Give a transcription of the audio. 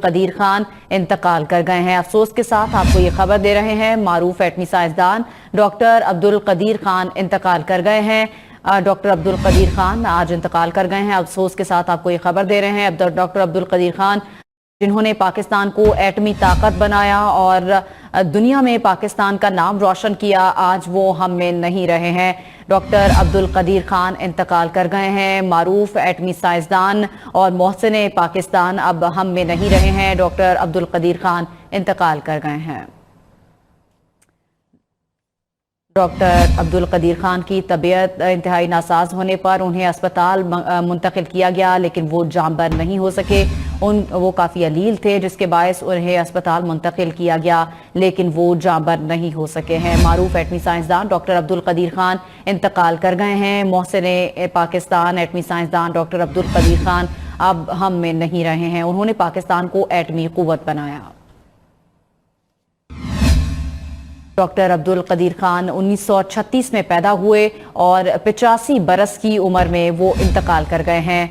قدیر خان انتقال کر گئے ہیں۔ افسوس کے ساتھ آپ کو یہ خبر دے رہے ہیں، معروف ایٹمی سائنسدان ڈاکٹر عبدالقدیر خان انتقال کر گئے ہیں۔ ڈاکٹر عبدالقدیر خان آج انتقال کر گئے ہیں۔ افسوس کے ساتھ آپ کو یہ خبر دے رہے ہیں، ڈاکٹر عبدالقدیر خان جنہوں نے پاکستان کو ایٹمی طاقت بنایا اور دنیا میں پاکستان کا نام روشن کیا، آج وہ ہم میں نہیں رہے ہیں۔ ڈاکٹر عبدالقدیر خان انتقال کر گئے ہیں، معروف ایٹمی سائنسدان اور محسن پاکستان اب ہم میں نہیں رہے ہیں۔ ڈاکٹر عبدالقدیر خان انتقال کر گئے ہیں۔ ڈاکٹر عبدالقدیر خان کی طبیعت انتہائی ناساز ہونے پر انہیں اسپتال منتقل کیا گیا، لیکن وہ جاں بر نہیں ہو سکے۔ وہ کافی علیل تھے، جس کے باعث انہیں اسپتال منتقل کیا گیا، لیکن وہ جاں بر نہیں ہو سکے ہیں۔ معروف ایٹمی سائنسدان ڈاکٹر عبدالقدیر خان انتقال کر گئے ہیں۔ محسن پاکستان ایٹمی سائنسدان ڈاکٹر عبدالقدیر خان اب ہم میں نہیں رہے ہیں۔ انہوں نے پاکستان کو ایٹمی قوت بنایا۔ ڈاکٹر عبدالقدیر خان 1936 میں پیدا ہوئے اور 85 برس کی عمر میں وہ انتقال کر گئے ہیں۔